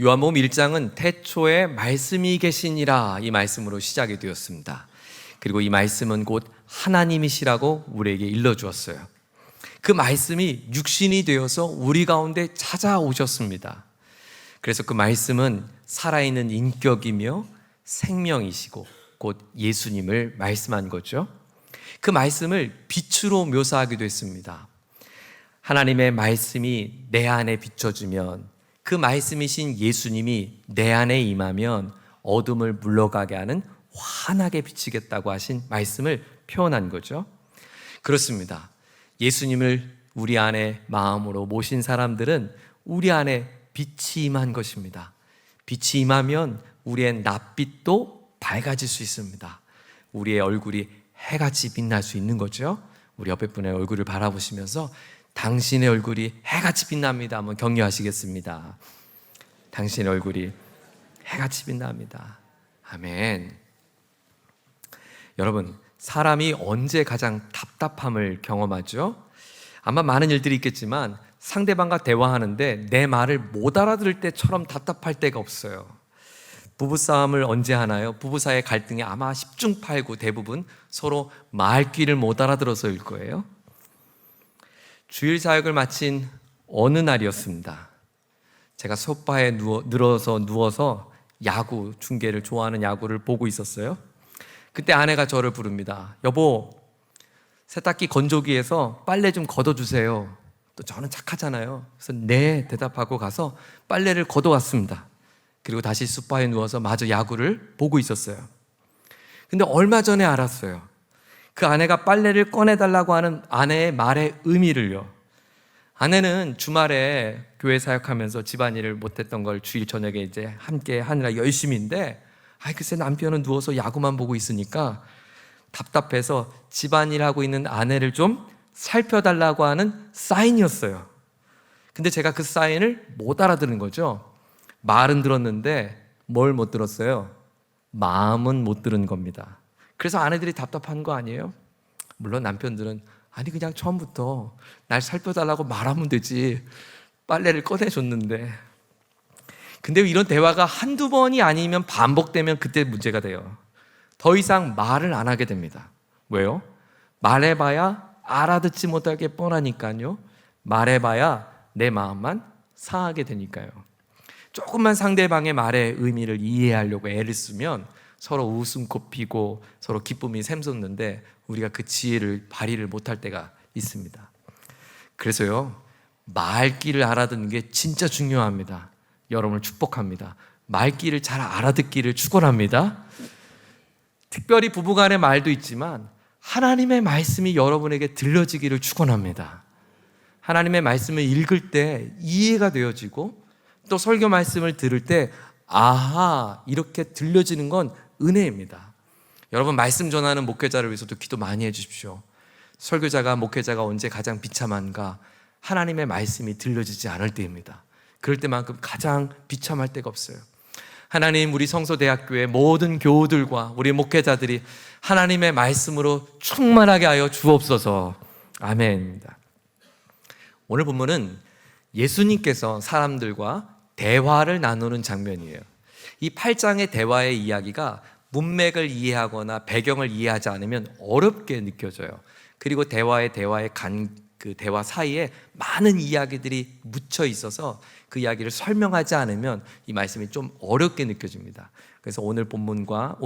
요한복음 1장은 태초에 말씀이 계시니라 이 말씀으로 시작이 되었습니다. 그리고 이 말씀은 곧 하나님이시라고 우리에게 일러주었어요. 그 말씀이 육신이 되어서 우리 가운데 찾아오셨습니다. 그래서 그 말씀은 살아있는 인격이며 생명이시고 곧 예수님을 말씀한 거죠. 그 말씀을 빛으로 묘사하기도 했습니다. 하나님의 말씀이 내 안에 비춰주면, 그 말씀이신 예수님이 내 안에 임하면 어둠을 물러가게 하는 환하게 비치겠다고 하신 말씀을 표현한 거죠. 그렇습니다. 예수님을 우리 안에 마음으로 모신 사람들은 우리 안에 빛이 임한 것입니다. 빛이 임하면 우리의 낯빛도 밝아질 수 있습니다. 우리의 얼굴이 해같이 빛날 수 있는 거죠. 우리 옆에 분의 얼굴을 바라보시면서 당신의 얼굴이 해같이 빛납니다. 한번 격려하시겠습니다. 당신의 얼굴이 해같이 빛납니다. 아멘. 여러분, 사람이 언제 가장 답답함을 경험하죠? 아마 많은 일들이 있겠지만 상대방과 대화하는데 내 말을 못 알아들을 때처럼 답답할 때가 없어요. 부부싸움을 언제 하나요? 부부 사이의 갈등이 아마 10중 8구 대부분 서로 말귀를 못 알아들어서일 거예요. 주일 사역을 마친 어느 날이었습니다. 제가 소파에 누워서 야구 중계를 좋아하는 야구를 보고 있었어요. 그때 아내가 저를 부릅니다. 여보, 세탁기 건조기에서 빨래 좀 걷어주세요. 또 저는 착하잖아요. 그래서 네 대답하고 가서 빨래를 걷어왔습니다. 그리고 다시 소파에 누워서 마저 야구를 보고 있었어요. 근데 얼마 전에 알았어요. 그 아내가 빨래를 꺼내달라고 하는 아내의 말의 의미를요. 아내는 주말에 교회 사역하면서 집안일을 못했던 걸 주일 저녁에 이제 함께 하느라 열심인데, 글쎄 남편은 누워서 야구만 보고 있으니까 답답해서 집안일하고 있는 아내를 좀 살펴달라고 하는 사인이었어요. 근데 제가 그 사인을 못 알아들은 거죠. 말은 들었는데 뭘 못 들었어요? 마음은 못 들은 겁니다. 그래서 아내들이 답답한 거 아니에요? 물론 남편들은 그냥 처음부터 날 살펴달라고 말하면 되지, 빨래를 꺼내줬는데. 근데 이런 대화가 한두 번이 아니면 반복되면 그때 문제가 돼요. 더 이상 말을 안 하게 됩니다. 왜요? 말해봐야 알아듣지 못하게 뻔하니까요. 말해봐야 내 마음만 상하게 되니까요. 조금만 상대방의 말의 의미를 이해하려고 애를 쓰면 서로 웃음꽃 피고 서로 기쁨이 샘솟는데 우리가 그 지혜를 발휘를 못할 때가 있습니다. 그래서요, 말귀를 알아듣는 게 진짜 중요합니다. 여러분을 축복합니다. 말귀를 잘 알아듣기를 축원합니다. 특별히 부부간의 말도 있지만 하나님의 말씀이 여러분에게 들려지기를 축원합니다. 하나님의 말씀을 읽을 때 이해가 되어지고 또 설교 말씀을 들을 때 아하, 이렇게 들려지는 건 은혜입니다. 여러분, 말씀 전하는 목회자를 위해서도 기도 많이 해주십시오. 설교자가 목회자가 언제 가장 비참한가? 하나님의 말씀이 들려지지 않을 때입니다. 그럴 때만큼 가장 비참할 때가 없어요. 하나님, 우리 성서대학교의 모든 교우들과 우리 목회자들이 하나님의 말씀으로 충만하게 하여 주옵소서. 아멘입니다. 오늘 본문은 예수님께서 사람들과 대화를 나누는 장면이에요. 이 8장의 대화의 이야기가 문맥을 이해하거나 배경을 이해하지 않으면 어렵게 느껴져요. 그리고 대화의 그 대화 사이에 많은 이야기들이 묻혀 있어서 그 이야기를 설명하지 않으면 이 말씀이 좀 어렵게 느껴집니다. 그래서 오늘과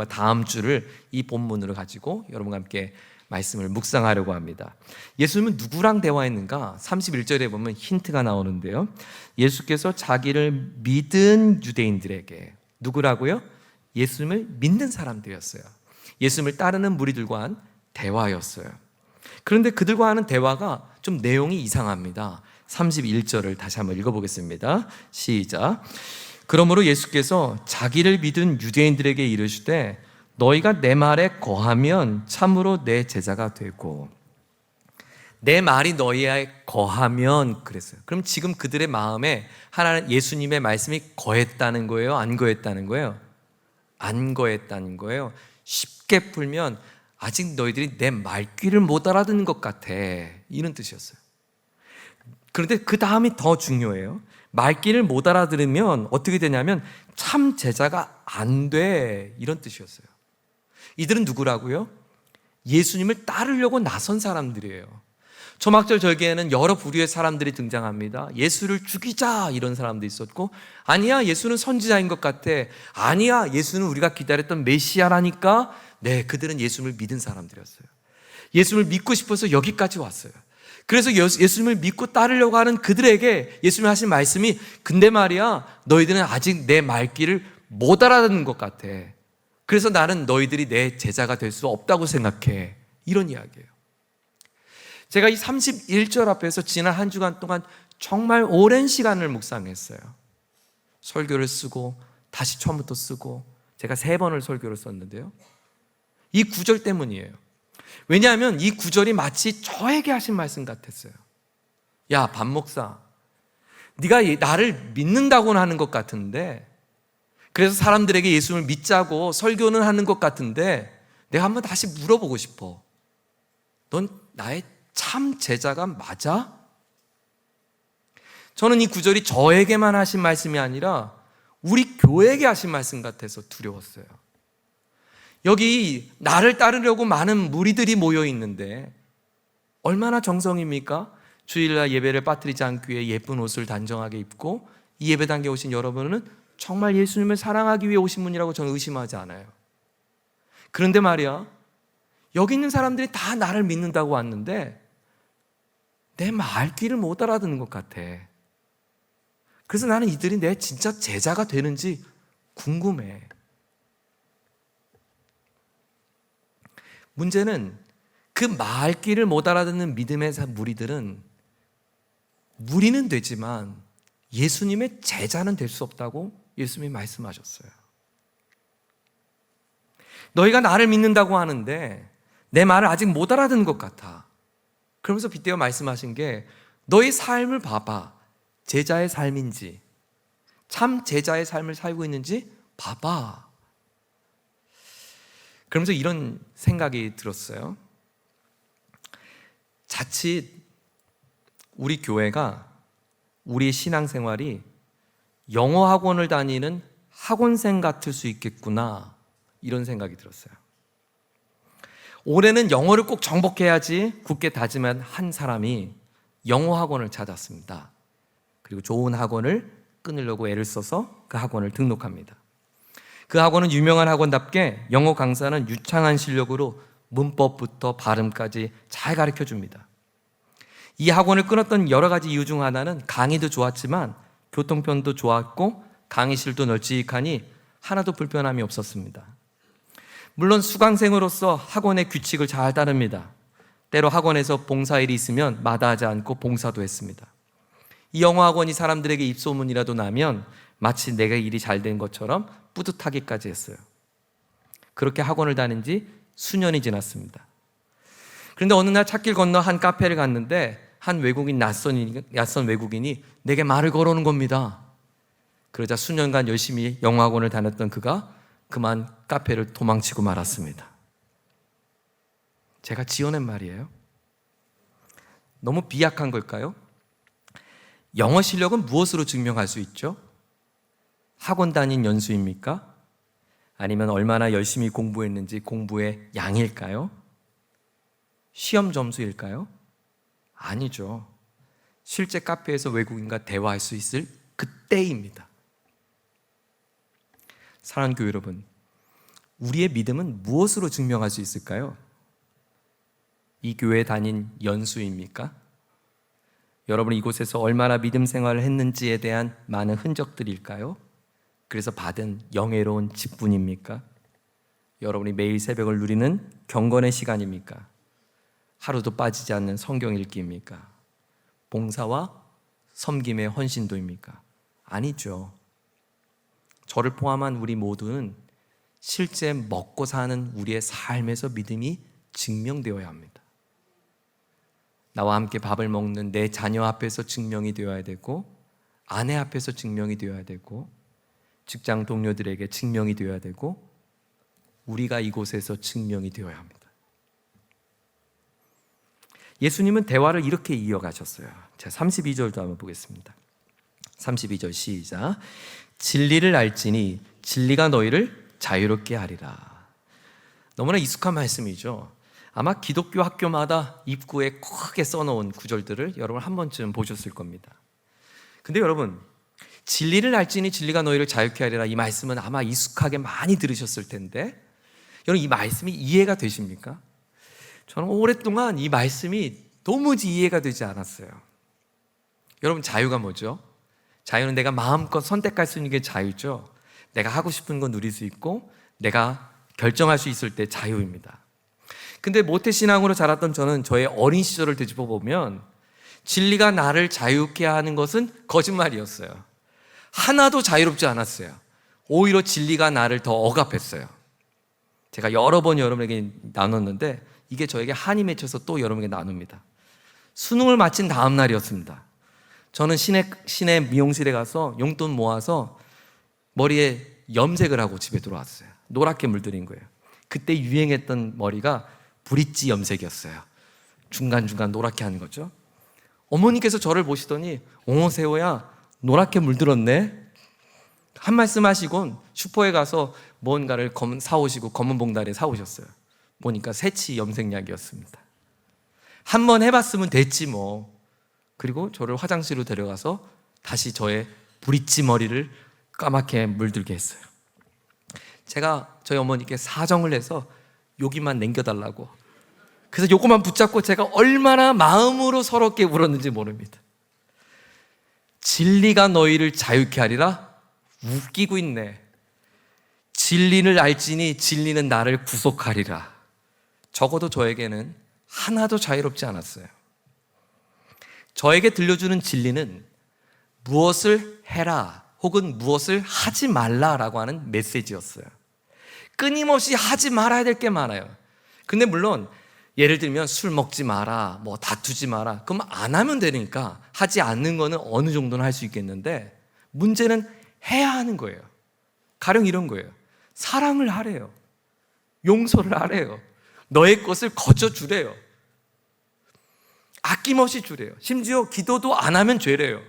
다음 주를 이 본문으로 가지고 여러분과 함께 말씀을 묵상하려고 합니다. 예수님은 누구랑 대화했는가? 31절에 보면 힌트가 나오는데요. 예수께서 자기를 믿은 유대인들에게, 누구라고요? 예수님을 믿는 사람들이었어요. 예수님을 따르는 무리들과 한 대화였어요. 그런데 그들과 하는 대화가 좀 내용이 이상합니다. 31절을 다시 한번 읽어보겠습니다. 시작. 그러므로 예수께서 자기를 믿은 유대인들에게 이르시되 너희가 내 말에 거하면 참으로 내 제자가 되고, 내 말이 너희에 거하면 그랬어요. 그럼 지금 그들의 마음에 하나님 예수님의 말씀이 거했다는 거예요? 안 거했다는 거예요? 안 거했다는 거예요. 쉽게 풀면 아직 너희들이 내 말귀를 못 알아듣는 것 같아, 이런 뜻이었어요. 그런데 그 다음이 더 중요해요. 말귀를 못 알아들으면 어떻게 되냐면 참 제자가 안 돼, 이런 뜻이었어요. 이들은 누구라고요? 예수님을 따르려고 나선 사람들이에요. 초막절 절기에는 여러 부류의 사람들이 등장합니다. 예수를 죽이자, 이런 사람도 있었고, 아니야, 예수는 선지자인 것 같아, 아니야, 예수는 우리가 기다렸던 메시아라니까. 네, 그들은 예수님을 믿은 사람들이었어요. 예수님을 믿고 싶어서 여기까지 왔어요. 그래서 예수님을 믿고 따르려고 하는 그들에게 예수님이 하신 말씀이, 근데 말이야, 너희들은 아직 내 말귀를 못 알아듣는 것 같아. 그래서 나는 너희들이 내 제자가 될 수 없다고 생각해, 이런 이야기예요. 제가 이 31절 앞에서 지난 한 주간 동안 정말 오랜 시간을 묵상했어요. 설교를 쓰고 다시 처음부터 쓰고, 제가 3번을 설교를 썼는데요, 이 구절 때문이에요. 왜냐하면 이 구절이 마치 저에게 하신 말씀 같았어요. 야, 반 목사, 네가 나를 믿는다고는 하는 것 같은데, 그래서 사람들에게 예수를 믿자고 설교는 하는 것 같은데, 내가 한번 다시 물어보고 싶어. 넌 나의 참 제자가 맞아? 저는 이 구절이 저에게만 하신 말씀이 아니라 우리 교회에게 하신 말씀 같아서 두려웠어요. 여기 나를 따르려고 많은 무리들이 모여 있는데 얼마나 정성입니까? 주일날 예배를 빠뜨리지 않기 위해 예쁜 옷을 단정하게 입고 이 예배당에 오신 여러분은 정말 예수님을 사랑하기 위해 오신 분이라고 저는 의심하지 않아요. 그런데 말이야, 여기 있는 사람들이 다 나를 믿는다고 왔는데 내 말귀를 못 알아듣는 것 같아. 그래서 나는 이들이 내 진짜 제자가 되는지 궁금해. 문제는 그 말귀를 못 알아듣는 믿음의 무리들은 무리는 되지만 예수님의 제자는 될 수 없다고 예수님이 말씀하셨어요. 너희가 나를 믿는다고 하는데 내 말을 아직 못 알아듣는 것 같아. 그러면서 빗대어 말씀하신 게, 너희 삶을 봐봐. 제자의 삶인지, 참 제자의 삶을 살고 있는지 봐봐. 그러면서 이런 생각이 들었어요. 자칫 우리 교회가, 우리의 신앙생활이 영어 학원을 다니는 학원생 같을 수 있겠구나, 이런 생각이 들었어요. 올해는 영어를 꼭 정복해야지 굳게 다짐한 한 사람이 영어 학원을 찾았습니다. 그리고 좋은 학원을 끊으려고 애를 써서 그 학원을 등록합니다. 그 학원은 유명한 학원답게 영어 강사는 유창한 실력으로 문법부터 발음까지 잘 가르쳐 줍니다. 이 학원을 끊었던 여러 가지 이유 중 하나는 강의도 좋았지만 교통편도 좋았고 강의실도 널찍하니 하나도 불편함이 없었습니다. 물론 수강생으로서 학원의 규칙을 잘 따릅니다. 때로 학원에서 봉사일이 있으면 마다하지 않고 봉사도 했습니다. 이 영어 학원이 사람들에게 입소문이라도 나면 마치 내가 일이 잘 된 것처럼 뿌듯하기까지 했어요. 그렇게 학원을 다닌 지 수년이 지났습니다. 그런데 어느 날 찾길 건너 한 카페를 갔는데 한 낯선 외국인이 내게 말을 걸어오는 겁니다. 그러자 수년간 열심히 영어 학원을 다녔던 그가 그만 카페를 도망치고 말았습니다. 제가 지어낸 말이에요. 너무 비약한 걸까요? 영어 실력은 무엇으로 증명할 수 있죠? 학원 다닌 연수입니까? 아니면 얼마나 열심히 공부했는지 공부의 양일까요? 시험 점수일까요? 아니죠. 실제 카페에서 외국인과 대화할 수 있을 그때입니다. 사랑하는 교회 여러분, 우리의 믿음은 무엇으로 증명할 수 있을까요? 이 교회에 다닌 연수입니까? 여러분이 이곳에서 얼마나 믿음 생활을 했는지에 대한 많은 흔적들일까요? 그래서 받은 영예로운 직분입니까? 여러분이 매일 새벽을 누리는 경건의 시간입니까? 하루도 빠지지 않는 성경 읽기입니까? 봉사와 섬김의 헌신도입니까? 아니죠. 저를 포함한 우리 모두는 실제 먹고 사는 우리의 삶에서 믿음이 증명되어야 합니다. 나와 함께 밥을 먹는 내 자녀 앞에서 증명이 되어야 되고, 아내 앞에서 증명이 되어야 되고, 직장 동료들에게 증명이 되어야 되고, 우리가 이곳에서 증명이 되어야 합니다. 예수님은 대화를 이렇게 이어가셨어요. 자, 32절도 한번 보겠습니다. 32절 시작. 진리를 알지니 진리가 너희를 자유롭게 하리라. 너무나 익숙한 말씀이죠. 아마 기독교 학교마다 입구에 크게 써놓은 구절들을 여러분 한 번쯤 보셨을 겁니다. 근데 여러분, 진리를 알지니 진리가 너희를 자유롭게 하리라, 이 말씀은 아마 익숙하게 많이 들으셨을 텐데 여러분, 이 말씀이 이해가 되십니까? 저는 오랫동안 이 말씀이 도무지 이해가 되지 않았어요. 여러분, 자유가 뭐죠? 자유는 내가 마음껏 선택할 수 있는 게 자유죠. 내가 하고 싶은 거 누릴 수 있고 내가 결정할 수 있을 때 자유입니다. 근데 모태신앙으로 자랐던 저는 저의 어린 시절을 되짚어 보면 진리가 나를 자유롭게 하는 것은 거짓말이었어요. 하나도 자유롭지 않았어요. 오히려 진리가 나를 더 억압했어요. 제가 여러 번 여러분에게 나눴는데 이게 저에게 한이 맺혀서 또 여러분에게 나눕니다. 수능을 마친 다음 날이었습니다. 저는 시내 미용실에 가서 용돈 모아서 머리에 염색을 하고 집에 들어왔어요. 노랗게 물들인 거예요. 그때 유행했던 머리가 브릿지 염색이었어요. 중간중간 노랗게 하는 거죠. 어머니께서 저를 보시더니 세호야, 노랗게 물들었네, 한 말씀 하시곤 슈퍼에 가서 뭔가를 사오시고 검은 봉다리에 사오셨어요. 보니까 새치 염색약이었습니다. 한번 해봤으면 됐지 뭐. 그리고 저를 화장실로 데려가서 다시 저의 브릿지 머리를 까맣게 물들게 했어요. 제가 저희 어머니께 사정을 해서 여기만 남겨달라고, 그래서 요거만 붙잡고 제가 얼마나 마음으로 서럽게 울었는지 모릅니다. 진리가 너희를 자유케 하리라? 웃기고 있네. 진리를 알지니 진리는 나를 구속하리라. 적어도 저에게는 하나도 자유롭지 않았어요. 저에게 들려주는 진리는 무엇을 해라 혹은 무엇을 하지 말라라고 하는 메시지였어요. 끊임없이 하지 말아야 될 게 많아요. 근데 물론 예를 들면 술 먹지 마라, 뭐 다투지 마라, 그럼 안 하면 되니까 하지 않는 거는 어느 정도는 할 수 있겠는데, 문제는 해야 하는 거예요. 가령 이런 거예요. 사랑을 하래요. 용서를 하래요. 너의 것을 거저주래요. 아낌없이 주래요. 심지어 기도도 안 하면 죄래요.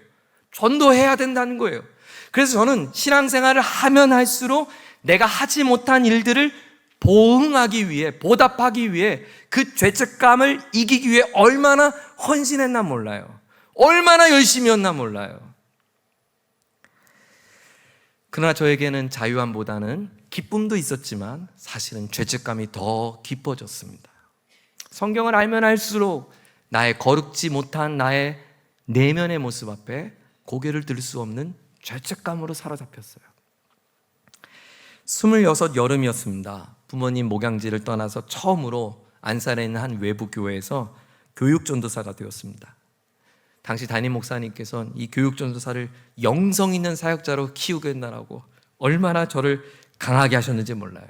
전도해야 된다는 거예요. 그래서 저는 신앙생활을 하면 할수록 내가 하지 못한 일들을 보응하기 위해, 보답하기 위해, 그 죄책감을 이기기 위해 얼마나 헌신했나 몰라요. 얼마나 열심히 했나 몰라요. 그러나 저에게는 자유함보다는 기쁨도 있었지만 사실은 죄책감이 더 깊어졌습니다. 성경을 알면 알수록 나의 거룩지 못한 나의 내면의 모습 앞에 고개를 들 수 없는 죄책감으로 사로잡혔어요. 26 여름이었습니다. 부모님 목양지를 떠나서 처음으로 안산에 있는 한 외부 교회에서 교육전도사가 되었습니다. 당시 담임 목사님께서는 이 교육전도사를 영성 있는 사역자로 키우겠다라고 얼마나 저를 강하게 하셨는지 몰라요.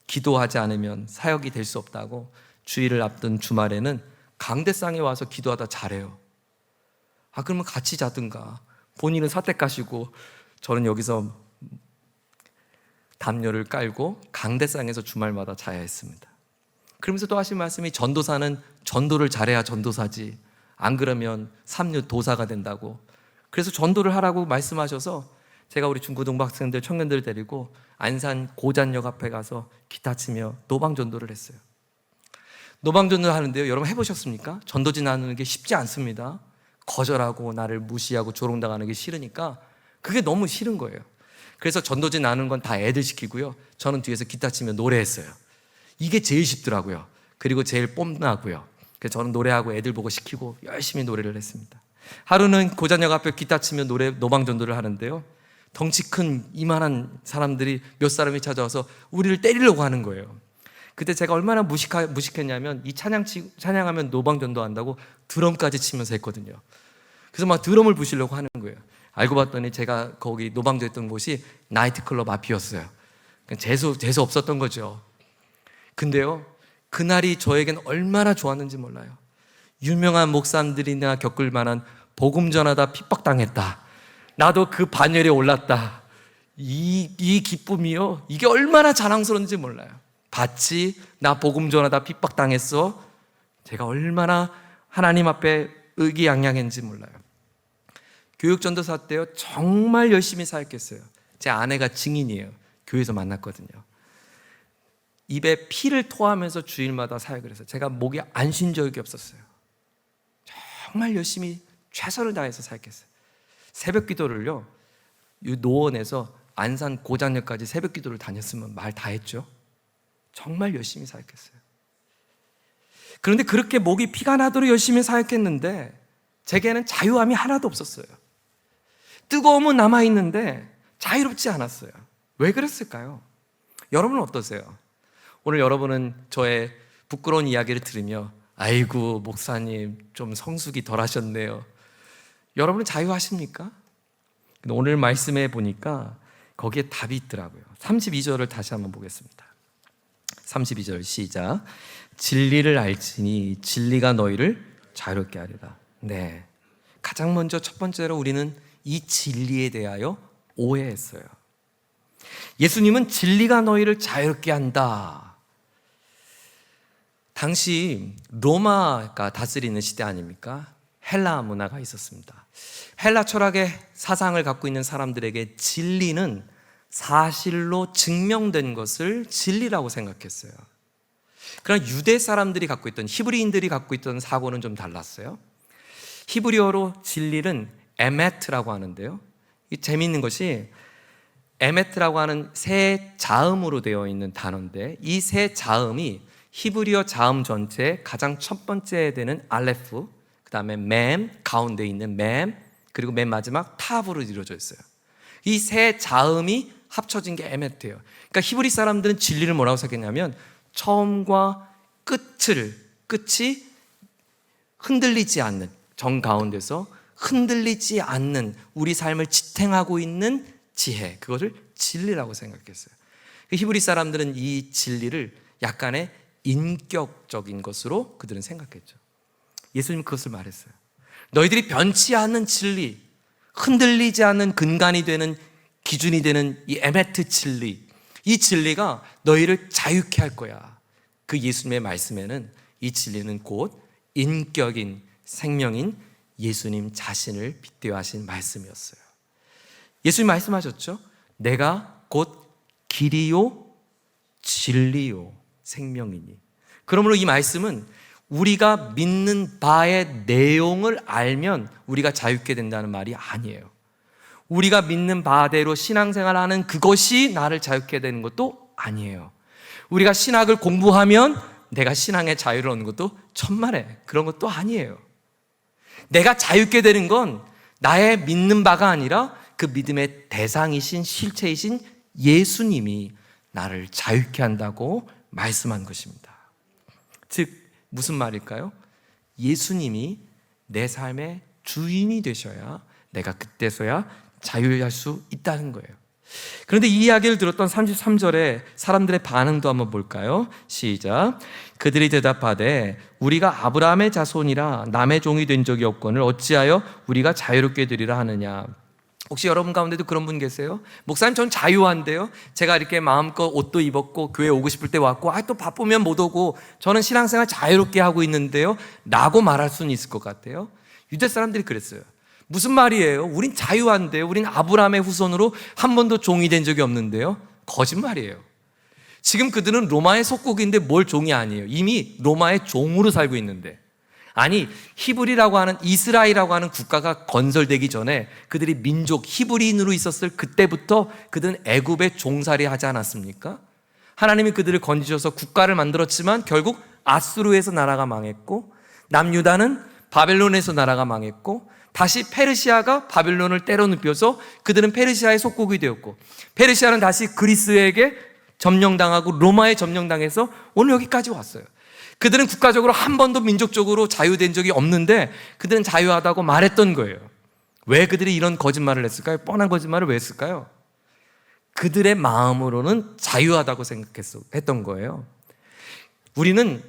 기도하지 않으면 사역이 될 수 없다고 주일을 앞둔 주말에는 강대상에 와서 기도하다 자래요. 그러면 같이 자든가. 본인은 사택 가시고 저는 여기서 담요를 깔고 강대상에서 주말마다 자야 했습니다. 그러면서 또 하신 말씀이, 전도사는 전도를 잘해야 전도사지, 안 그러면 삼류 도사가 된다고. 그래서 전도를 하라고 말씀하셔서 제가 우리 중고등부 학생들, 청년들 데리고 안산 고잔역 앞에 가서 기타 치며 노방 전도를 했어요. 노방 전도 하는데요, 여러분 해보셨습니까? 전도지 나누는 게 쉽지 않습니다. 거절하고 나를 무시하고 조롱당하는 게 싫으니까 그게 너무 싫은 거예요. 그래서 전도지 나누는 건 다 애들 시키고요, 저는 뒤에서 기타 치며 노래했어요. 이게 제일 쉽더라고요. 그리고 제일 뽐나고요. 그래서 저는 노래하고 애들 보고 시키고 열심히 노래를 했습니다. 하루는 고잔역 앞에 기타 치며 노방 전도를 하는데요, 덩치 큰 이만한 사람들이 몇 사람이 찾아와서 우리를 때리려고 하는 거예요. 그때 제가 얼마나 무식했냐면, 이 찬양하면 노방 전도한다고 드럼까지 치면서 했거든요. 그래서 막 드럼을 부시려고 하는 거예요. 알고 봤더니 제가 거기 노방도했던 곳이 나이트클럽 앞이었어요. 재수 없었던 거죠. 근데요, 그날이 저에겐 얼마나 좋았는지 몰라요. 유명한 목사님들이나 겪을 만한 복음 전하다 핍박당했다, 나도 그 반열에 올랐다, 이 기쁨이요, 이게 얼마나 자랑스러운지 몰라요. 봤지? 나 복음 전하다 핍박당했어. 제가 얼마나 하나님 앞에 의기양양했는지 몰라요. 교육전도사 때요 정말 열심히 사역했어요. 제 아내가 증인이에요. 교회에서 만났거든요. 입에 피를 토하면서 주일마다 사역을 해서 제가 목이 안 쉰 적이 없었어요. 정말 열심히 최선을 다해서 사역했어요. 새벽 기도를요 노원에서 안산 고장역까지 새벽 기도를 다녔으면 말 다 했죠. 정말 열심히 사역했어요. 그런데 그렇게 목이 피가 나도록 열심히 사역했는데 제게는 자유함이 하나도 없었어요. 뜨거움은 남아있는데 자유롭지 않았어요. 왜 그랬을까요? 여러분은 어떠세요? 오늘 여러분은 저의 부끄러운 이야기를 들으며 아이고 목사님 좀 성숙이 덜 하셨네요. 여러분은 자유하십니까? 근데 오늘 말씀에 보니까 거기에 답이 있더라고요. 32절을 다시 한번 보겠습니다. 32절 시작. 진리를 알지니 진리가 너희를 자유롭게 하리라. 네, 가장 먼저 첫 번째로 우리는 이 진리에 대하여 오해했어요. 예수님은 진리가 너희를 자유롭게 한다. 당시 로마가 다스리는 시대 아닙니까? 헬라 문화가 있었습니다. 헬라 철학의 사상을 갖고 있는 사람들에게 진리는 사실로 증명된 것을 진리라고 생각했어요. 그러나 유대 사람들이 갖고 있던, 히브리인들이 갖고 있던 사고는 좀 달랐어요. 히브리어로 진리는 에메트라고 하는데요, 이 재미있는 것이 에메트라고 하는 세 자음으로 되어 있는 단어인데 이 세 자음이 히브리어 자음 전체의 가장 첫 번째 되는 알레프, 그 다음에 맴, 가운데 있는 맴, 그리고 맨 마지막 탑으로 이루어져 있어요. 이 세 자음이 합쳐진 게 에메트예요. 그러니까 히브리 사람들은 진리를 뭐라고 생각했냐면 처음과 끝이 흔들리지 않는, 정 가운데서 흔들리지 않는 우리 삶을 지탱하고 있는 지혜, 그것을 진리라고 생각했어요. 히브리 사람들은 이 진리를 약간의 인격적인 것으로 그들은 생각했죠. 예수님은 그것을 말했어요. 너희들이 변치 않는 진리, 흔들리지 않는 근간이 되는 기준이 되는 이 에메트 진리, 이 진리가 너희를 자유케 할 거야. 그 예수님의 말씀에는 이 진리는 곧 인격인 생명인 예수님 자신을 빗대어 하신 말씀이었어요. 예수님 말씀하셨죠? 내가 곧 길이요 진리요 생명이니. 그러므로 이 말씀은 우리가 믿는 바의 내용을 알면 우리가 자유케 된다는 말이 아니에요. 우리가 믿는 바대로 신앙생활하는 그것이 나를 자유케 되는 것도 아니에요. 우리가 신학을 공부하면 내가 신앙의 자유를 얻는 것도 천만에 그런 것도 아니에요. 내가 자유케 되는 건 나의 믿는 바가 아니라 그 믿음의 대상이신 실체이신 예수님이 나를 자유케 한다고 말씀한 것입니다. 즉 무슨 말일까요? 예수님이 내 삶의 주인이 되셔야 내가 그때서야 자유할 수 있다는 거예요. 그런데 이 이야기를 들었던 33절에 사람들의 반응도 한번 볼까요? 시작. 그들이 대답하되 우리가 아브라함의 자손이라 남의 종이 된 적이 없거늘 어찌하여 우리가 자유롭게 되리라 하느냐. 혹시 여러분 가운데도 그런 분 계세요? 목사님 전 자유한데요, 제가 이렇게 마음껏 옷도 입었고 교회 오고 싶을 때 왔고 또 바쁘면 못 오고 저는 신앙생활 자유롭게 하고 있는데요 라고 말할 수는 있을 것 같아요. 유대 사람들이 그랬어요. 무슨 말이에요? 우린 자유한데요, 우린 아브라함의 후손으로 한 번도 종이 된 적이 없는데요. 거짓말이에요. 지금 그들은 로마의 속국인데 뭘 종이 아니에요. 이미 로마의 종으로 살고 있는데. 아니, 히브리라고 하는, 이스라엘이라고 하는 국가가 건설되기 전에 그들이 민족 히브리인으로 있었을 그때부터 그들은 애굽에 종살이 하지 않았습니까? 하나님이 그들을 건지셔서 국가를 만들었지만 결국 아수르에서 나라가 망했고, 남유다는 바벨론에서 나라가 망했고, 다시 페르시아가 바벨론을 때려눕혀서 그들은 페르시아의 속국이 되었고, 페르시아는 다시 그리스에게 점령당하고 로마에 점령당해서 오늘 여기까지 왔어요. 그들은 국가적으로 한 번도 민족적으로 자유된 적이 없는데 그들은 자유하다고 말했던 거예요. 왜 그들이 이런 거짓말을 했을까요? 뻔한 거짓말을 왜 했을까요? 그들의 마음으로는 자유하다고 생각했던 거예요. 우리는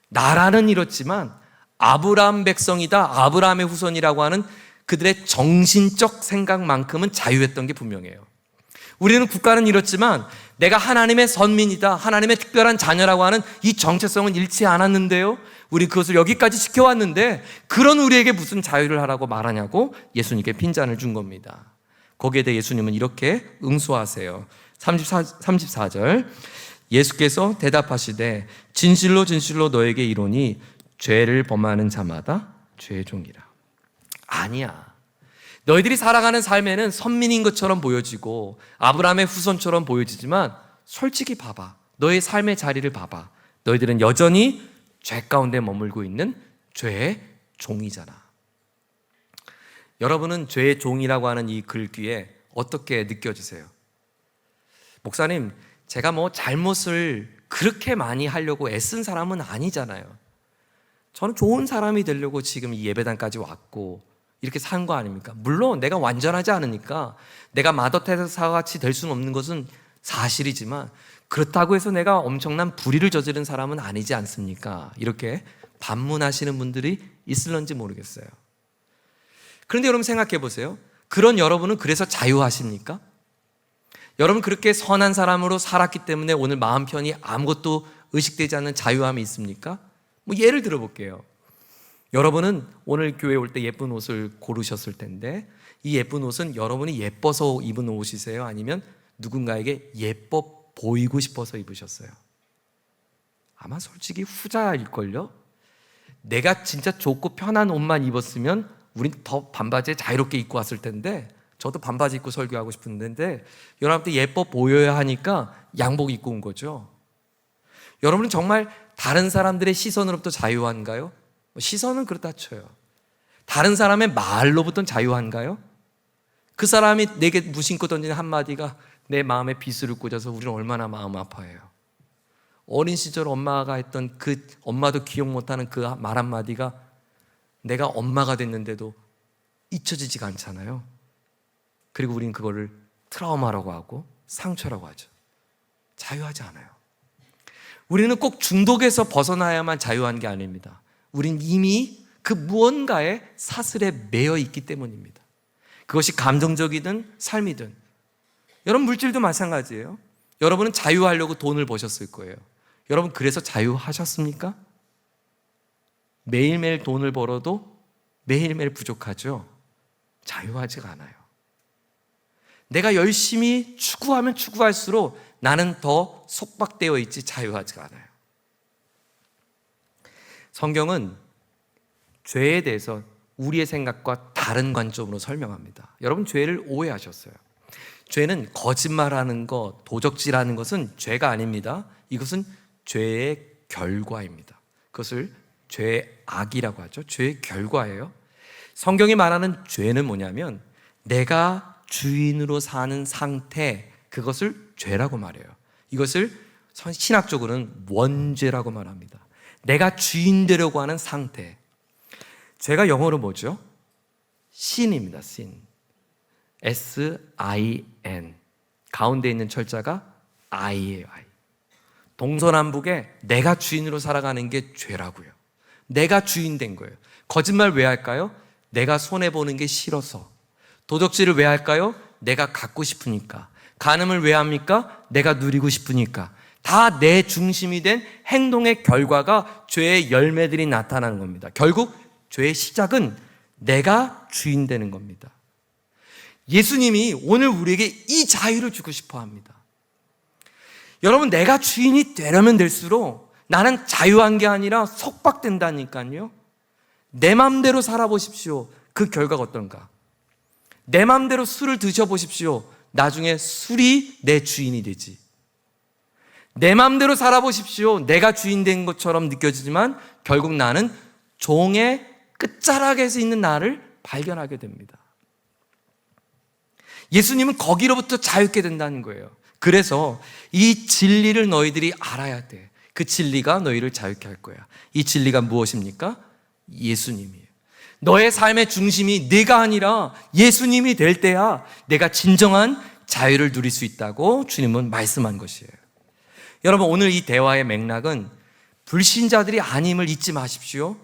나라는 이렇지만 아브라함 백성이다, 아브라함의 후손이라고 하는 그들의 정신적 생각만큼은 자유했던 게 분명해요. 우리는 국가는 이렇지만 내가 하나님의 선민이다, 하나님의 특별한 자녀라고 하는 이 정체성은 잃지 않았는데요, 우리 그것을 여기까지 지켜왔는데 그런 우리에게 무슨 자유를 하라고 말하냐고 예수님께 핀잔을 준 겁니다. 거기에 대해 예수님은 이렇게 응수하세요. 34절 예수께서 대답하시되 진실로 진실로 너에게 이르노니 죄를 범하는 자마다 죄의 종이라. 아니야. 너희들이 살아가는 삶에는 선민인 것처럼 보여지고 아브라함의 후손처럼 보여지지만 솔직히 봐봐. 너의 삶의 자리를 봐봐. 너희들은 여전히 죄 가운데 머물고 있는 죄의 종이잖아. 여러분은 죄의 종이라고 하는 이 글귀에 어떻게 느껴지세요? 목사님, 제가 잘못을 그렇게 많이 하려고 애쓴 사람은 아니잖아요. 저는 좋은 사람이 되려고 지금 이 예배당까지 왔고 이렇게 산 거 아닙니까? 물론 내가 완전하지 않으니까 내가 마더 테레사 같이 될 수는 없는 것은 사실이지만 그렇다고 해서 내가 엄청난 불의를 저지른 사람은 아니지 않습니까? 이렇게 반문하시는 분들이 있을런지 모르겠어요. 그런데 여러분 생각해 보세요. 그런 여러분은 그래서 자유하십니까? 여러분 그렇게 선한 사람으로 살았기 때문에 오늘 마음 편히 아무것도 의식되지 않는 자유함이 있습니까? 예를 들어 볼게요. 여러분은 오늘 교회 올 때 예쁜 옷을 고르셨을 텐데 이 예쁜 옷은 여러분이 예뻐서 입은 옷이세요? 아니면 누군가에게 예뻐 보이고 싶어서 입으셨어요? 아마 솔직히 후자일걸요? 내가 진짜 좋고 편한 옷만 입었으면 우린 더 반바지에 자유롭게 입고 왔을 텐데 저도 반바지 입고 설교하고 싶은데 여러분한테 예뻐 보여야 하니까 양복 입고 온 거죠. 여러분은 정말 다른 사람들의 시선으로부터 자유한가요? 시선은 그렇다 쳐요. 다른 사람의 말로부터는 자유한가요? 그 사람이 내게 무심코 던지는 한마디가 내 마음에 비수를 꽂아서 우리는 얼마나 마음 아파해요. 어린 시절 엄마가 했던 그 엄마도 기억 못하는 그 말 한마디가 내가 엄마가 됐는데도 잊혀지지가 않잖아요. 그리고 우린 그거를 트라우마라고 하고 상처라고 하죠. 자유하지 않아요. 우리는 꼭 중독에서 벗어나야만 자유한 게 아닙니다. 우린 이미 그 무언가의 사슬에 매여 있기 때문입니다. 그것이 감정적이든 삶이든. 여러분 물질도 마찬가지예요. 여러분은 자유하려고 돈을 버셨을 거예요. 여러분 그래서 자유하셨습니까? 매일매일 돈을 벌어도 매일매일 부족하죠. 자유하지가 않아요. 내가 열심히 추구하면 추구할수록 나는 더 속박되어 있지 자유하지가 않아요. 성경은 죄에 대해서 우리의 생각과 다른 관점으로 설명합니다. 여러분 죄를 오해하셨어요. 죄는 거짓말하는 것, 도적질하는 것은 죄가 아닙니다. 이것은 죄의 결과입니다. 그것을 죄의 악이라고 하죠. 죄의 결과예요. 성경이 말하는 죄는 뭐냐면 내가 주인으로 사는 상태, 그것을 죄라고 말해요. 이것을 신학적으로는 원죄라고 말합니다. 내가 주인 되려고 하는 상태. 죄가 영어로 뭐죠? sin입니다. sin. S-I-N. 가운데 있는 철자가 I예요. I. 동서남북에 내가 주인으로 살아가는 게 죄라고요. 내가 주인 된 거예요. 거짓말 왜 할까요? 내가 손해보는 게 싫어서. 도적질을 왜 할까요? 내가 갖고 싶으니까. 간음을 왜 합니까? 내가 누리고 싶으니까. 다 내 중심이 된 행동의 결과가 죄의 열매들이 나타나는 겁니다. 결국 죄의 시작은 내가 주인 되는 겁니다. 예수님이 오늘 우리에게 이 자유를 주고 싶어 합니다. 여러분 내가 주인이 되려면 될수록 나는 자유한 게 아니라 속박된다니까요. 내 맘대로 살아보십시오. 그 결과가 어떤가? 내 맘대로 술을 드셔보십시오. 나중에 술이 내 주인이 되지. 내 맘대로 살아보십시오. 내가 주인 된 것처럼 느껴지지만 결국 나는 종의 끝자락에서 있는 나를 발견하게 됩니다. 예수님은 거기로부터 자유케 된다는 거예요. 그래서 이 진리를 너희들이 알아야 돼. 그 진리가 너희를 자유케 할 거야. 이 진리가 무엇입니까? 예수님이에요. 너의 삶의 중심이 내가 아니라 예수님이 될 때야 내가 진정한 자유를 누릴 수 있다고 주님은 말씀한 것이에요. 여러분 오늘 이 대화의 맥락은 불신자들이 아님을 잊지 마십시오.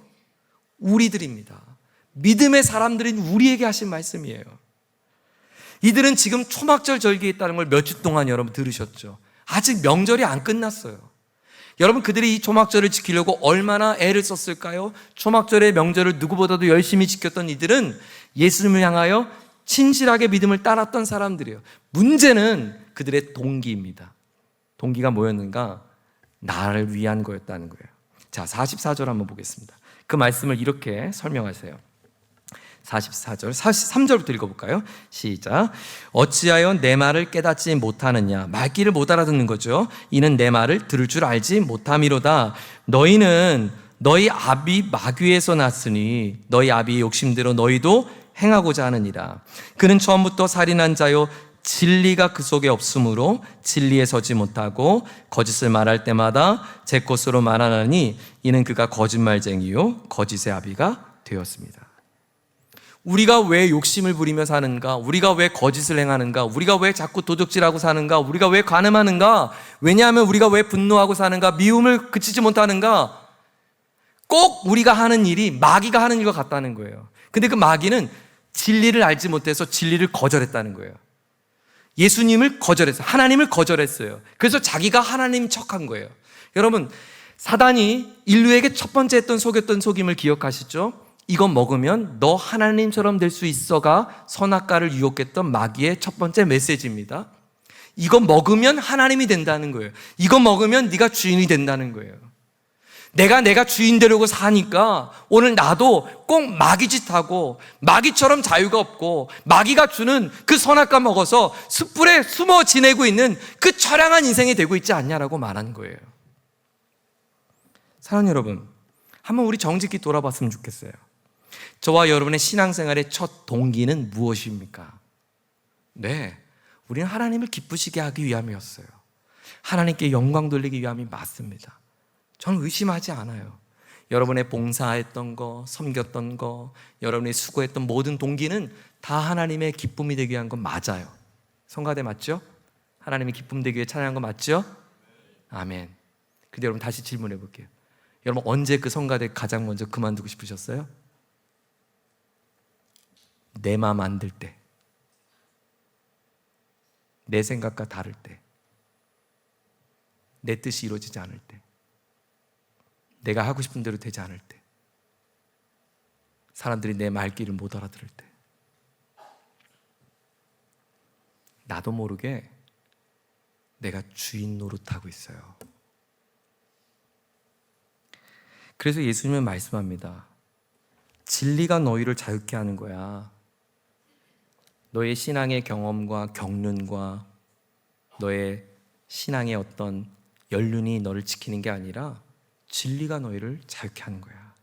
우리들입니다. 믿음의 사람들인 우리에게 하신 말씀이에요. 이들은 지금 초막절 절기에 있다는 걸 몇 주 동안 여러분 들으셨죠. 아직 명절이 안 끝났어요. 여러분, 그들이 이 초막절을 지키려고 얼마나 애를 썼을까요? 초막절의 명절을 누구보다도 열심히 지켰던 이들은 예수님을 향하여 진실하게 믿음을 따랐던 사람들이에요. 문제는 그들의 동기입니다. 동기가 뭐였는가? 나를 위한 거였다는 거예요. 자, 44절 한번 보겠습니다. 그 말씀을 이렇게 설명하세요. 44절, 43절부터 읽어볼까요? 시작. 어찌하여 내 말을 깨닫지 못하느냐? 말귀를 못 알아듣는 거죠. 이는 내 말을 들을 줄 알지 못함이로다. 너희는 너희 아비 마귀에서 났으니 너희 아비의 욕심대로 너희도 행하고자 하느니라. 그는 처음부터 살인한 자요 진리가 그 속에 없으므로 진리에 서지 못하고 거짓을 말할 때마다 제 것으로 말하나니 이는 그가 거짓말쟁이요 거짓의 아비가 되었습니다. 우리가 왜 욕심을 부리며 사는가? 우리가 왜 거짓을 행하는가? 우리가 왜 자꾸 도둑질하고 사는가? 우리가 왜 간음하는가? 왜냐하면 우리가 왜 분노하고 사는가? 미움을 그치지 못하는가? 꼭 우리가 하는 일이 마귀가 하는 일과 같다는 거예요. 근데 그 마귀는 진리를 알지 못해서 진리를 거절했다는 거예요. 예수님을 거절했어요. 하나님을 거절했어요. 그래서 자기가 하나님 척한 거예요. 여러분, 사단이 인류에게 첫 번째 했던 속였던 속임을 기억하시죠? 이건 먹으면 너 하나님처럼 될 수 있어가 선악과를 유혹했던 마귀의 첫 번째 메시지입니다. 이건 먹으면 하나님이 된다는 거예요. 이건 먹으면 네가 주인이 된다는 거예요. 내가 주인 되려고 사니까 오늘 나도 꼭 마귀 짓하고 마귀처럼 자유가 없고 마귀가 주는 그 선악과 먹어서 숯불에 숨어 지내고 있는 그 처량한 인생이 되고 있지 않냐라고 말하는 거예요. 사랑하는 여러분, 한번 우리 정직히 돌아봤으면 좋겠어요. 저와 여러분의 신앙생활의 첫 동기는 무엇입니까? 네, 우리는 하나님을 기쁘시게 하기 위함이었어요. 하나님께 영광 돌리기 위함이 맞습니다. 저는 의심하지 않아요. 여러분의 봉사했던 거, 섬겼던 거, 여러분이 수고했던 모든 동기는 다 하나님의 기쁨이 되기 위한 건 맞아요. 성가대 맞죠? 하나님의 기쁨 되기 위해 찬양한 거 맞죠? 아멘. 근데 여러분 다시 질문해 볼게요. 여러분 언제 그 성가대 가장 먼저 그만두고 싶으셨어요? 내 마음 안 들 때, 내 생각과 다를 때, 내 뜻이 이루어지지 않을 때, 내가 하고 싶은 대로 되지 않을 때, 사람들이 내 말귀를 못 알아들을 때, 나도 모르게 내가 주인 노릇하고 있어요. 그래서 예수님은 말씀합니다. 진리가 너희를 자유케 하는 거야. 너의 신앙의 경험과 경륜과 너의 신앙의 어떤 연륜이 너를 지키는 게 아니라 진리가 너희를 자유케 하는 거야.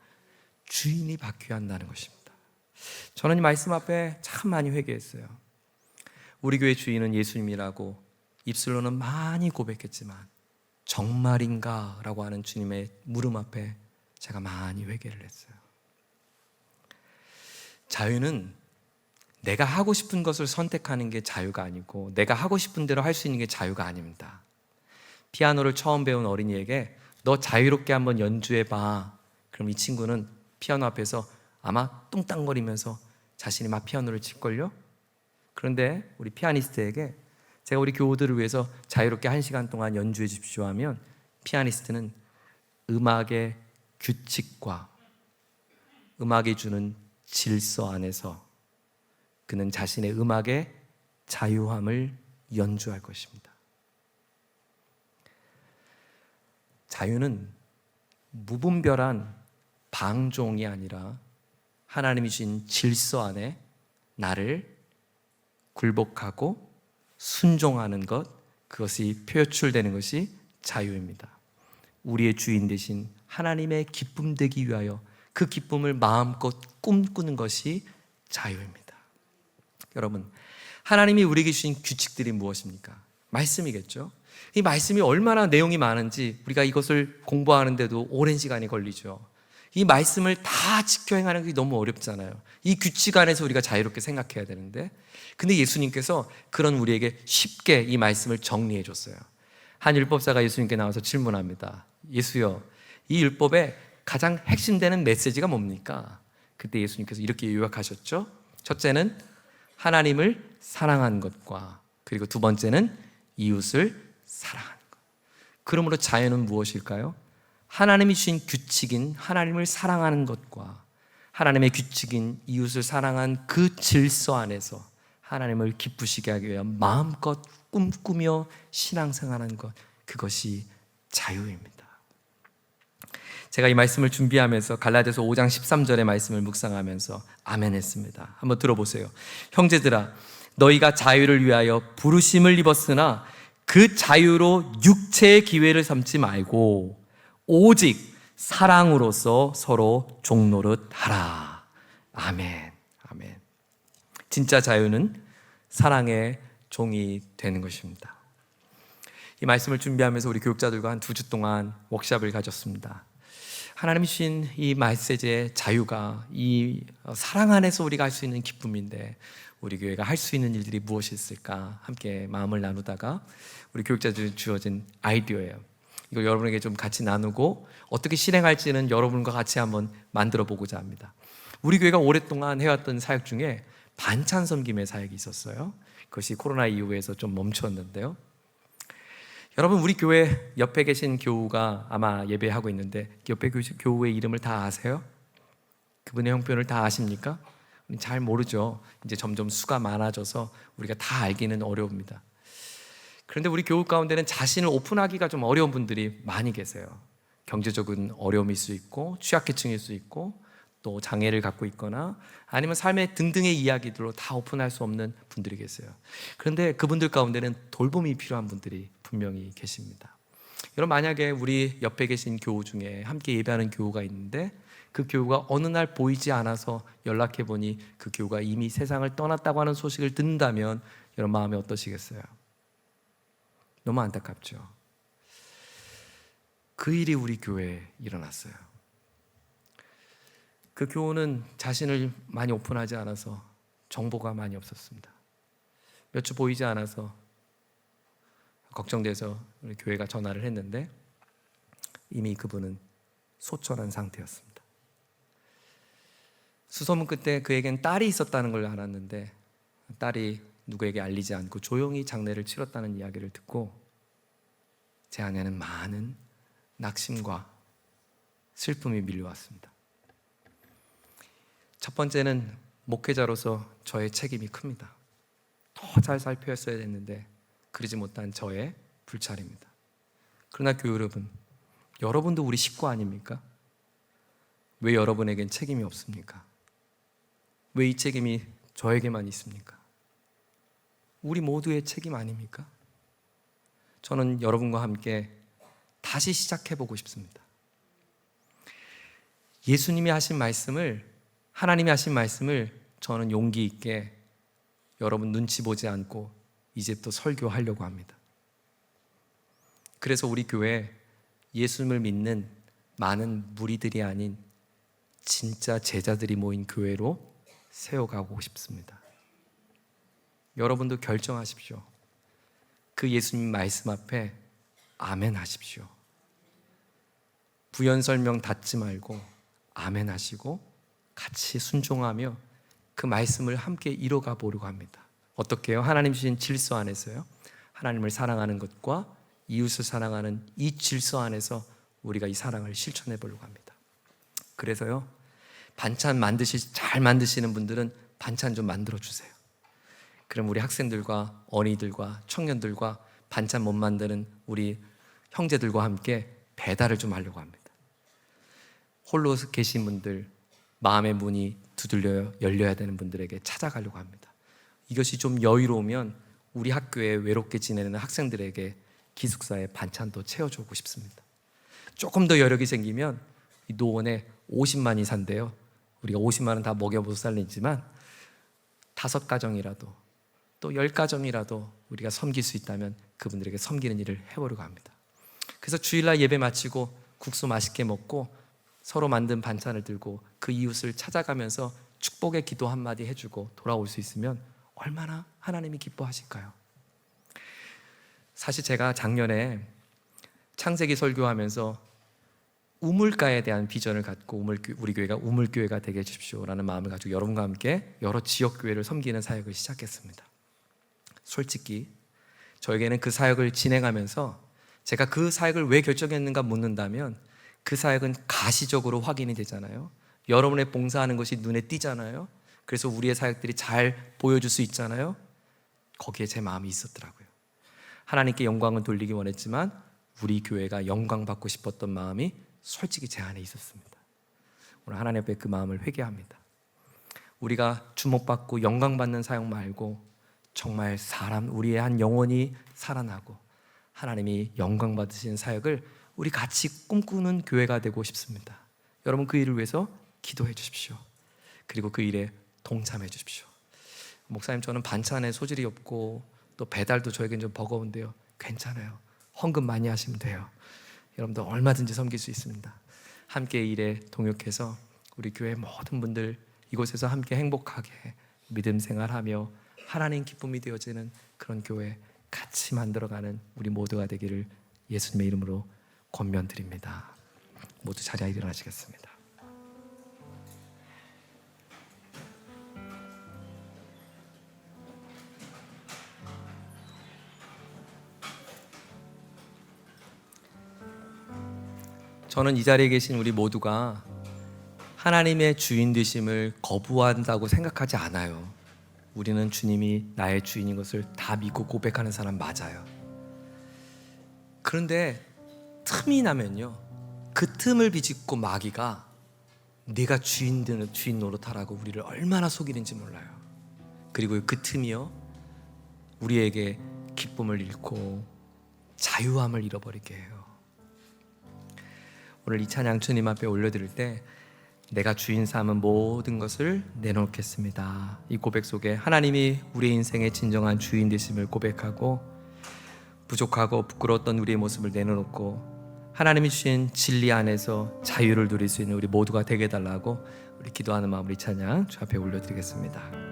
주인이 바뀌어야 한다는 것입니다. 저는 이 말씀 앞에 참 많이 회개했어요. 우리 교회 주인은 예수님이라고 입술로는 많이 고백했지만 정말인가? 라고 하는 주님의 물음 앞에 제가 많이 회개를 했어요. 자유는 내가 하고 싶은 것을 선택하는 게 자유가 아니고 내가 하고 싶은 대로 할 수 있는 게 자유가 아닙니다. 피아노를 처음 배운 어린이에게 너 자유롭게 한번 연주해봐. 그럼 이 친구는 피아노 앞에서 아마 뚱땅거리면서 자신이 막 피아노를 칠걸요? 그런데 우리 피아니스트에게 제가 우리 교우들을 위해서 자유롭게 1시간 동안 연주해 주십시오 하면 피아니스트는 음악의 규칙과 음악이 주는 질서 안에서 그는 자신의 음악의 자유함을 연주할 것입니다. 자유는 무분별한 방종이 아니라 하나님이 주신 질서 안에 나를 굴복하고 순종하는 것, 그것이 표출되는 것이 자유입니다. 우리의 주인 되신 하나님의 기쁨 되기 위하여 그 기쁨을 마음껏 꿈꾸는 것이 자유입니다. 여러분, 하나님이 우리에게 주신 규칙들이 무엇입니까? 말씀이겠죠. 이 말씀이 얼마나 내용이 많은지 우리가 이것을 공부하는데도 오랜 시간이 걸리죠. 이 말씀을 다 지켜 행하는 게 너무 어렵잖아요. 이 규칙 안에서 우리가 자유롭게 생각해야 되는데, 근데 예수님께서 그런 우리에게 쉽게 이 말씀을 정리해 줬어요. 한 율법사가 예수님께 나와서 질문합니다. 예수여, 이 율법의 가장 핵심되는 메시지가 뭡니까? 그때 예수님께서 이렇게 요약하셨죠. 첫째는 하나님을 사랑한 것과, 그리고 두 번째는 이웃을 사랑하는 것. 그러므로 자유는 무엇일까요? 하나님이 주신 규칙인 하나님을 사랑하는 것과 하나님의 규칙인 이웃을 사랑한 그 질서 안에서 하나님을 기쁘시게 하기 위해 마음껏 꿈꾸며 신앙생활하는 것, 그것이 자유입니다. 제가 이 말씀을 준비하면서 갈라디아서 5장 13절의 말씀을 묵상하면서 아멘 했습니다. 한번 들어보세요. 형제들아, 너희가 자유를 위하여 부르심을 입었으나 그 자유로 육체의 기회를 삼지 말고 오직 사랑으로서 서로 종노릇하라. 아멘. 아멘. 진짜 자유는 사랑의 종이 되는 것입니다. 이 말씀을 준비하면서 우리 교육자들과 한 2주 동안 워크숍을 가졌습니다. 하나님이 주신 이 메시지의 자유가 이 사랑 안에서 우리가 할 수 있는 기쁨인데 우리 교회가 할 수 있는 일들이 무엇이 있을까 함께 마음을 나누다가 우리 교육자들이 주어진 아이디어예요. 이걸 여러분에게 좀 같이 나누고 어떻게 실행할지는 여러분과 같이 한번 만들어 보고자 합니다. 우리 교회가 오랫동안 해왔던 사역 중에 반찬 섬김의 사역이 있었어요. 그것이 코로나 이후에서 좀 멈췄는데요. 여러분, 우리 교회 옆에 계신 교우가 아마 예배하고 있는데 옆에 교우의 이름을 다 아세요? 그분의 형편을 다 아십니까? 잘 모르죠. 이제 점점 수가 많아져서 우리가 다 알기는 어려웁니다. 그런데 우리 교우 가운데는 자신을 오픈하기가 좀 어려운 분들이 많이 계세요. 경제적인 어려움일 수 있고 취약계층일 수 있고 또 장애를 갖고 있거나 아니면 삶의 등등의 이야기들로 다 오픈할 수 없는 분들이 계세요. 그런데 그분들 가운데는 돌봄이 필요한 분들이 분명히 계십니다. 여러분, 만약에 우리 옆에 계신 교우 중에 함께 예배하는 교우가 있는데 그 교우가 어느 날 보이지 않아서 연락해 보니 그 교우가 이미 세상을 떠났다고 하는 소식을 듣는다면 여러분 마음이 어떠시겠어요? 너무 안타깝죠. 그 일이 우리 교회에 일어났어요. 그 교우는 자신을 많이 오픈하지 않아서 정보가 많이 없었습니다. 몇 주 보이지 않아서 걱정돼서 우리 교회가 전화를 했는데 이미 그분은 소천한 상태였습니다. 수소문 끝에 그에겐 딸이 있었다는 걸 알았는데 딸이 누구에게 알리지 않고 조용히 장례를 치렀다는 이야기를 듣고 제 안에는 많은 낙심과 슬픔이 밀려왔습니다. 첫 번째는 목회자로서 저의 책임이 큽니다. 더 잘 살펴야 했는데 그러지 못한 저의 불찰입니다. 그러나 교회 여러분, 여러분도 우리 식구 아닙니까? 왜 여러분에겐 책임이 없습니까? 왜 이 책임이 저에게만 있습니까? 우리 모두의 책임 아닙니까? 저는 여러분과 함께 다시 시작해보고 싶습니다. 예수님이 하신 말씀을, 하나님이 하신 말씀을 저는 용기 있게 여러분 눈치 보지 않고 이제부터 설교하려고 합니다. 그래서 우리 교회 예수님을 믿는 많은 무리들이 아닌 진짜 제자들이 모인 교회로 세워가고 싶습니다. 여러분도 결정하십시오. 그 예수님 말씀 앞에 아멘 하십시오. 부연 설명 닫지 말고 아멘 하시고 같이 순종하며 그 말씀을 함께 이뤄가 보려고 합니다. 어떻게 해요? 하나님 주신 질서 안에서요. 하나님을 사랑하는 것과 이웃을 사랑하는 이 질서 안에서 우리가 이 사랑을 실천해 보려고 합니다. 그래서요, 반찬 잘 만드시는 분들은 반찬 좀 만들어 주세요. 그럼 우리 학생들과 어린이들과 청년들과 반찬 못 만드는 우리 형제들과 함께 배달을 좀 하려고 합니다. 홀로 계신 분들, 마음의 문이 열려야 되는 분들에게 찾아가려고 합니다. 이것이 좀 여유로우면 우리 학교에 외롭게 지내는 학생들에게 기숙사에 반찬도 채워주고 싶습니다. 조금 더 여력이 생기면 이 노원에 50만이 산대요. 우리가 50만은 다 먹여 못 살리지만 5가정이라도 또 10가정이라도 우리가 섬길 수 있다면 그분들에게 섬기는 일을 해보려고 합니다. 그래서 주일날 예배 마치고 국수 맛있게 먹고 서로 만든 반찬을 들고 그 이웃을 찾아가면서 축복의 기도 한마디 해주고 돌아올 수 있으면 얼마나 하나님이 기뻐하실까요? 사실 제가 작년에 창세기 설교하면서 우물가에 대한 비전을 갖고 우리 교회가 우물교회가 되게 해주십시오라는 마음을 가지고 여러분과 함께 여러 지역교회를 섬기는 사역을 시작했습니다. 솔직히 저에게는 그 사역을 진행하면서 제가 그 사역을 왜 결정했는가 묻는다면 그 사역은 가시적으로 확인이 되잖아요. 여러분의 봉사하는 것이 눈에 띄잖아요. 그래서 우리의 사역들이 잘 보여줄 수 있잖아요. 거기에 제 마음이 있었더라고요. 하나님께 영광을 돌리기 원했지만 우리 교회가 영광 받고 싶었던 마음이 솔직히 제 안에 있었습니다. 오늘 하나님 앞에 그 마음을 회개합니다. 우리가 주목받고 영광받는 사역 말고 정말 우리의 한 영혼이 살아나고 하나님이 영광 받으시는 사역을 우리 같이 꿈꾸는 교회가 되고 싶습니다. 여러분 그 일을 위해서 기도해 주십시오. 그리고 그 일에 동참해 주십시오. 목사님, 저는 반찬에 소질이 없고 또 배달도 저에겐 좀 버거운데요. 괜찮아요. 헌금 많이 하시면 돼요. 여러분들 얼마든지 섬길 수 있습니다. 함께 일에 동역해서 우리 교회 모든 분들 이곳에서 함께 행복하게 믿음 생활하며 하나님 기쁨이 되어지는 그런 교회 같이 만들어가는 우리 모두가 되기를 예수님의 이름으로 권면드립니다. 모두 자리에 일어나시겠습니다. 저는 이 자리에 계신 우리 모두가 하나님의 주인 되심을 거부한다고 생각하지 않아요. 우리는 주님이 나의 주인인 것을 다 믿고 고백하는 사람 맞아요. 그런데 틈이 나면요, 그 틈을 비집고 마귀가 네가 주인 노릇하라고 우리를 얼마나 속이는지 몰라요. 그리고 그 틈이요, 우리에게 기쁨을 잃고 자유함을 잃어버리게 해요. 오늘 이 찬양 주님 앞에 올려드릴 때 내가 주인 삼은 모든 것을 내놓겠습니다. 이 고백 속에 하나님이 우리의 인생의 진정한 주인 되심을 고백하고 부족하고 부끄러웠던 우리의 모습을 내려놓고 하나님이 주신 진리 안에서 자유를 누릴 수 있는 우리 모두가 되게 해달라고 우리 기도하는 마음으로 이 찬양 주 앞에 올려드리겠습니다.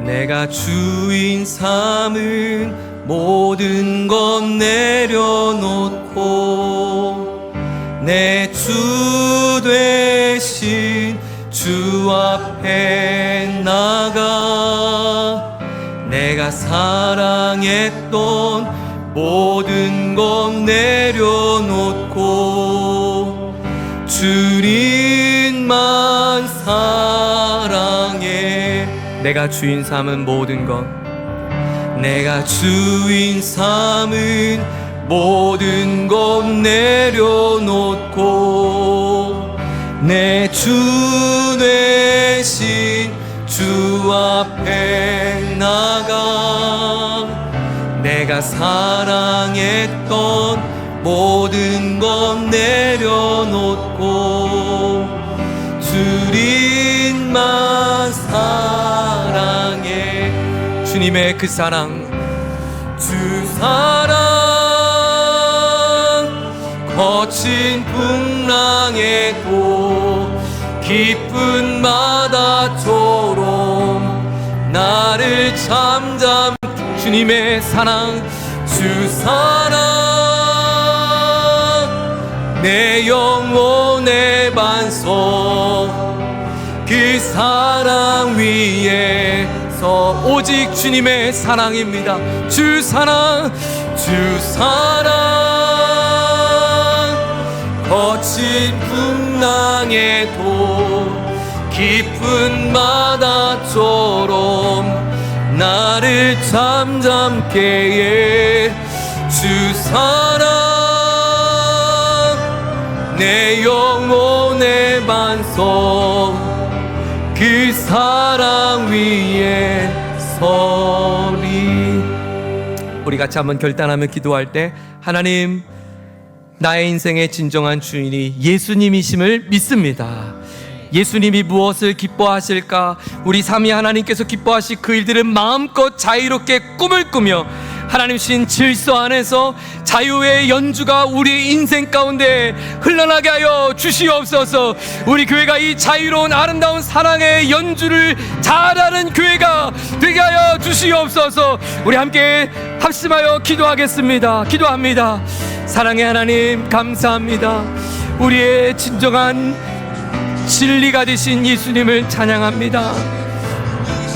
내가 주인 삼은 모든 것 내려놓고 내 주 되신 주 앞에 나가 내가 사랑했던 모든 것 내려놓고 주님만 사랑해. 내가 주인 삼은 모든 것, 내가 주인 삼은 모든 것 내려놓고 내 주 되신 주 앞에 나가 내가 사랑했던 모든 것 내려놓고 주님만 사랑해. 주님의 그 사랑, 주 사랑 거친 풍랑에도 기쁜 바다처럼 나를 잠잠. 주님의 사랑, 주 사랑 내 영혼의 반석 그 사랑 위에서 오직 주님의 사랑입니다. 주 사랑, 주 사랑 거친 풍랑에도 깊은 바다처럼 나를 잠잠케 해. 주 사랑 내 영혼의 반석 그 사랑 위에 서리. 우리 같이 한번 결단하며 기도할 때, 하나님, 나의 인생의 진정한 주인이 예수님이심을 믿습니다. 예수님이 무엇을 기뻐하실까? 우리 삼위 하나님께서 기뻐하실 그 일들은 마음껏 자유롭게 꿈을 꾸며 하나님 신 질서 안에서 자유의 연주가 우리 인생 가운데 흘러나게 하여 주시옵소서. 우리 교회가 이 자유로운 아름다운 사랑의 연주를 잘하는 교회가 되게 하여 주시옵소서. 우리 함께 합심하여 기도하겠습니다. 기도합니다. 사랑의 하나님, 감사합니다. 우리의 진정한 진리가 되신 예수님을 찬양합니다.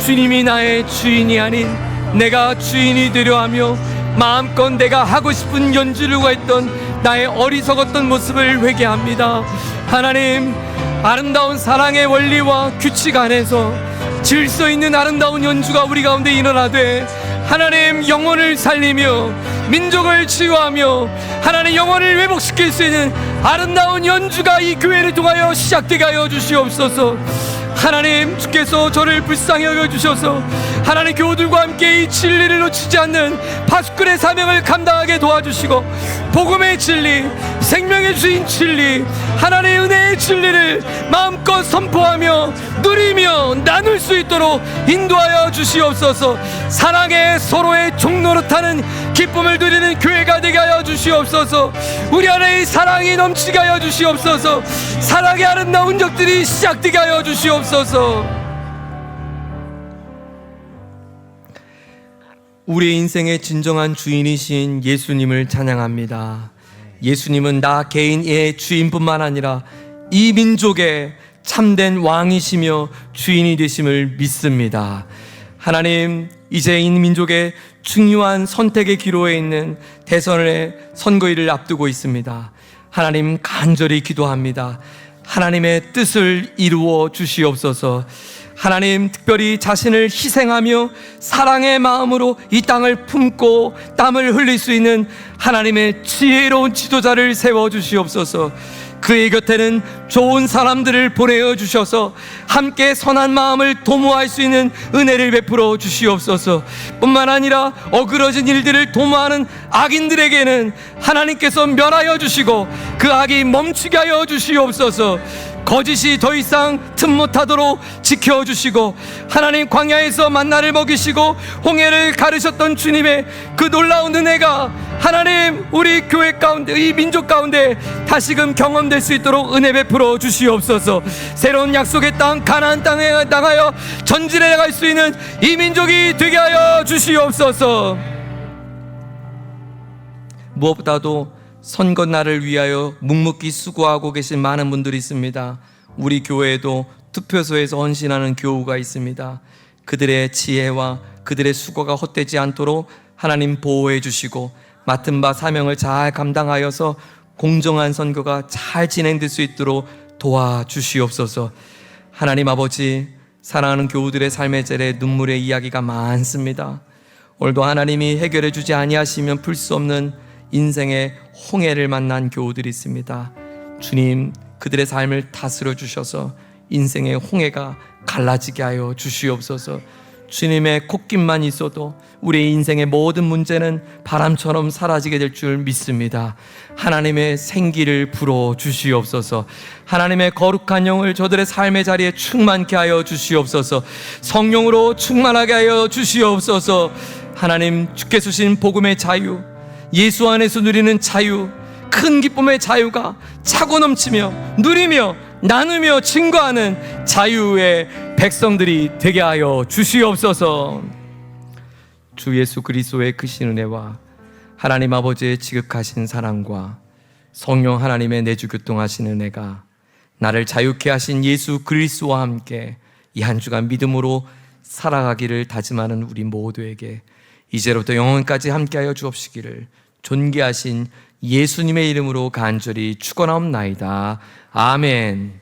주님이 나의 주인이 아닌 내가 주인이 되려 하며 마음껏 내가 하고 싶은 연주를 했던 나의 어리석었던 모습을 회개합니다. 하나님, 아름다운 사랑의 원리와 규칙 안에서 질서 있는 아름다운 연주가 우리 가운데 일어나되 하나님, 영혼을 살리며 민족을 치유하며 하나님 영혼을 회복시킬 수 있는 아름다운 연주가 이 교회를 통하여 시작되게 하여 주시옵소서. 하나님, 주께서 저를 불쌍히 여겨주셔서 하나님 교우들과 함께 이 진리를 놓치지 않는 파수꾼의 사명을 감당하게 도와주시고 복음의 진리, 생명의 주인 진리, 하나님의 은혜의 진리를 마음껏 선포하며 누리며 나눌 수 있도록 인도하여 주시옵소서. 사랑의 서로의 종노릇하는 기쁨을 누리는 교회가 되게 하여 주시옵소서. 우리 안에 이 사랑이 넘치게 하여 주시옵소서. 사랑의 아름다운 적들이 시작되게 하여 주시옵소서. 우리의 인생의 진정한 주인이신 예수님을 찬양합니다. 예수님은 나 개인의 주인뿐만 아니라 이 민족의 참된 왕이시며 주인이 되심을 믿습니다. 하나님, 이제 이 민족의 중요한 선택의 기로에 있는 대선의 선거일을 앞두고 있습니다. 하나님, 간절히 기도합니다. 하나님의 뜻을 이루어 주시옵소서. 하나님, 특별히 자신을 희생하며 사랑의 마음으로 이 땅을 품고 땀을 흘릴 수 있는 하나님의 지혜로운 지도자를 세워 주시옵소서. 그의 곁에는 좋은 사람들을 보내어 주셔서 함께 선한 마음을 도모할 수 있는 은혜를 베풀어 주시옵소서. 뿐만 아니라 어그러진 일들을 도모하는 악인들에게는 하나님께서 멸하여 주시고 그 악이 멈추게 하여 주시옵소서. 거짓이 더 이상 틈 못하도록 지켜주시고 하나님, 광야에서 만나를 먹이시고 홍해를 가르셨던 주님의 그 놀라운 은혜가 하나님, 우리 교회 가운데, 이 민족 가운데 다시금 경험될 수 있도록 은혜 베풀어 주시옵소서. 새로운 약속의 땅 가나안 땅에 나가여 전진해 나갈 수 있는 이 민족이 되게 하여 주시옵소서. 무엇보다도 선거날을 위하여 묵묵히 수고하고 계신 많은 분들이 있습니다. 우리 교회에도 투표소에서 헌신하는 교우가 있습니다. 그들의 지혜와 그들의 수고가 헛되지 않도록 하나님 보호해 주시고 맡은 바 사명을 잘 감당하여서 공정한 선거가 잘 진행될 수 있도록 도와주시옵소서. 하나님 아버지, 사랑하는 교우들의 삶의 젤에 눈물의 이야기가 많습니다. 오늘도 하나님이 해결해 주지 아니하시면 풀 수 없는 인생의 홍해를 만난 교우들이 있습니다. 주님, 그들의 삶을 다스려 주셔서 인생의 홍해가 갈라지게 하여 주시옵소서. 주님의 콧김만 있어도 우리의 인생의 모든 문제는 바람처럼 사라지게 될 줄 믿습니다. 하나님의 생기를 불어 주시옵소서. 하나님의 거룩한 영을 저들의 삶의 자리에 충만케 하여 주시옵소서. 성령으로 충만하게 하여 주시옵소서. 하나님, 주께서 주신 복음의 자유, 예수 안에서 누리는 자유, 큰 기쁨의 자유가 차고 넘치며 누리며 나누며 증거하는 자유의 백성들이 되게 하여 주시옵소서. 주 예수 그리스도의 크신 은혜와 하나님 아버지의 지극하신 사랑과 성령 하나님의 내주 교통하신 은혜가 나를 자유케 하신 예수 그리스도와 함께 이 한 주간 믿음으로 살아가기를 다짐하는 우리 모두에게 이제로부터 영원까지 함께하여 주옵시기를 존귀하신 예수님의 이름으로 간절히 축원하옵나이다. 아멘.